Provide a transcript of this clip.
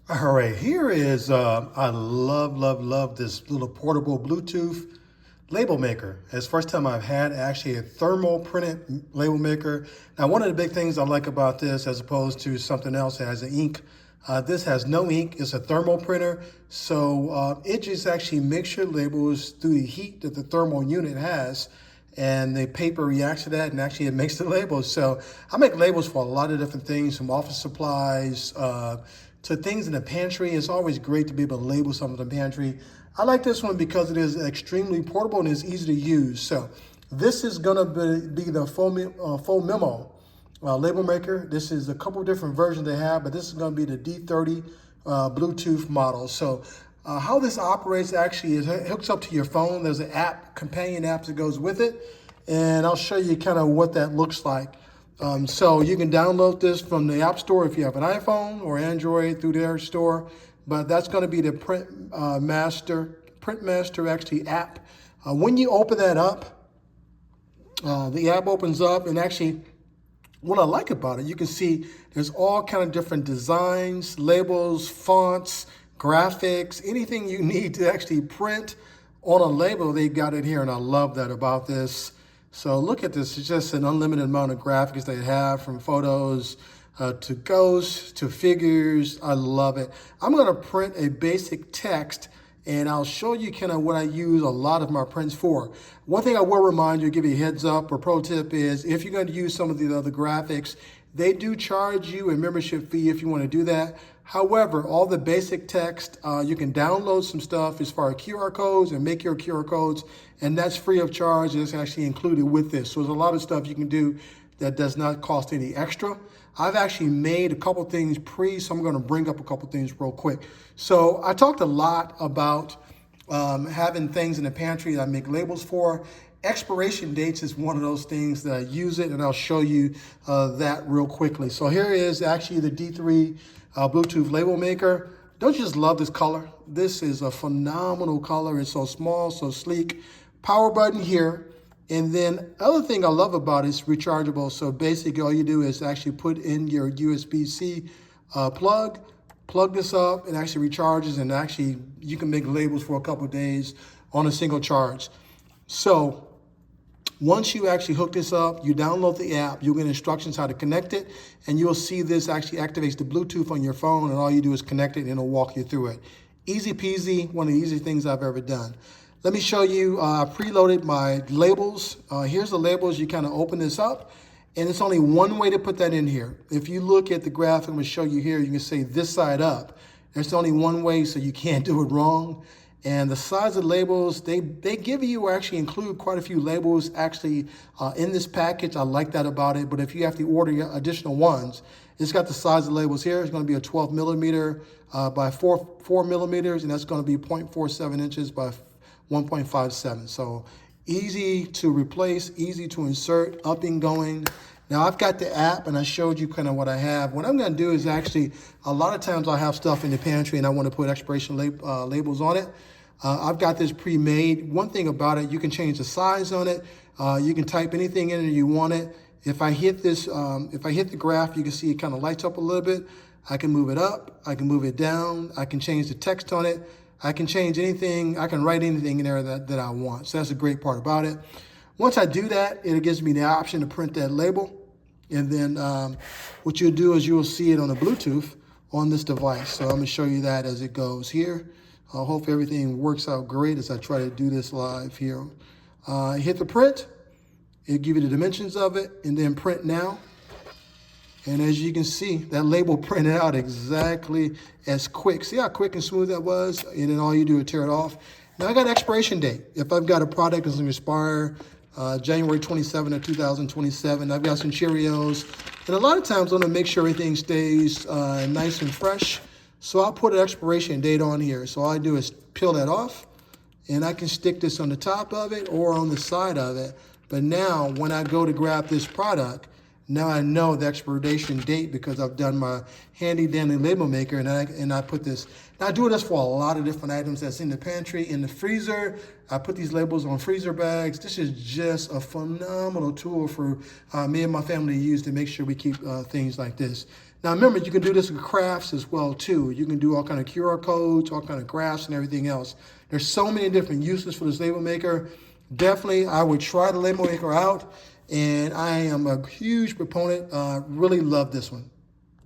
All right, here is, I love this little portable Bluetooth label maker. It's the first time I've had actually a thermal printed label maker. Now, one of the big things I like about this, as opposed to something else that has an ink, this has no ink. It's a thermal printer. So it just actually makes your labels through the heat that the thermal unit has. And the paper reacts to that, and actually it makes the labels. So I make labels for a lot of different things, from office supplies to things in the pantry. It's always great to be able to label something in the pantry. I like this one because it is extremely portable and it's easy to use. So this is gonna be the Phomemo label maker. This is a couple different versions they have, but this is gonna be the D30 Bluetooth model. So how this operates actually is it hooks up to your phone. There's an app, companion app that goes with it. And I'll show you kind of what that looks like. So you can download this from the App Store if you have an iPhone or Android through their store. But that's going to be the Print Master actually app. When you open that up, the app opens up, and actually what I like about it, you can see there's all kind of different designs, labels, fonts, graphics, anything you need to actually print on a label, they got it here, and I love that about this. So look at this, it's just an unlimited amount of graphics they have, from photos to ghosts to figures. I love it. I'm gonna print a basic text, and I'll show you kind of what I use a lot of my prints for. One thing I will remind you, give you a heads up or pro tip is, if you're going to use some of the other graphics, they do charge you a membership fee if you want to do that. However, all the basic text, you can download some stuff as far as QR codes and make your QR codes, and that's free of charge. It's actually included with this. So there's a lot of stuff you can do that does not cost any extra. I've actually made a couple things so I'm going to bring up a couple things real quick. So I talked a lot about having things in the pantry that I make labels for. Expiration dates is one of those things that I use it, and I'll show you that real quickly. So here is actually the D3 Bluetooth label maker. Don't you just love this color? This is a phenomenal color. It's so small, so sleek. Power button here. And then other thing I love about it is rechargeable. So basically all you do is actually put in your USB-C plug this up, it actually recharges, and actually you can make labels for a couple of days on a single charge. So once you actually hook this up, you download the app, you'll get instructions how to connect it, and you'll see this actually activates the Bluetooth on your phone, and all you do is connect it and it'll walk you through it. Easy peasy, one of the easiest things I've ever done. Let me show you, I preloaded my labels. Here's the labels. You kind of open this up, and it's only one way to put that in here. If you look at the graphic I'm going to show you here, you can say this side up. There's only one way, so you can't do it wrong. And the size of labels, they give you, actually include quite a few labels actually in this package. I like that about it. But if you have to order additional ones, it's got the size of labels here. It's going to be a 12 millimeter by 4 millimeters, and that's going to be 0.47 inches by 1.57. So easy to replace, easy to insert, up and going. Now I've got the app, and I showed you kind of what I have. What I'm going to do is actually, a lot of times I have stuff in the pantry and I want to put expiration labels on it. I've got this pre-made. One thing about it, you can change the size on it. You can type anything in it you want it. If I hit this, if I hit the graph, you can see it kind of lights up a little bit. I can move it up, I can move it down, I can change the text on it. I can change anything, I can write anything in there that I want. So that's a great part about it. Once I do that, it gives me the option to print that label. And then what you'll do is you'll see it on the Bluetooth on this device. So I'm gonna show you that as it goes here. I hope everything works out great as I try to do this live here. Hit the print, it'll give you the dimensions of it, and then print now. And as you can see, that label printed out exactly as quick. See how quick and smooth that was? And then all you do is tear it off. Now I got an expiration date. If I've got a product that's gonna expire January 27 of 2027, I've got some Cheerios. And a lot of times I'm gonna make sure everything stays nice and fresh. So I'll put an expiration date on here. So all I do is peel that off, and I can stick this on the top of it or on the side of it. But now when I go to grab this product, now I know the expiration date because I've done my handy dandy label maker, and I put this. Now I do this for a lot of different items that's in the pantry, in the freezer. I put these labels on freezer bags. This is just a phenomenal tool for me and my family to use to make sure we keep things like this. Now remember, you can do this with crafts as well too. You can do all kind of QR codes, all kind of graphs and everything else. There's so many different uses for this label maker. Definitely, I would try the label maker out, and I am a huge proponent. Really love this one.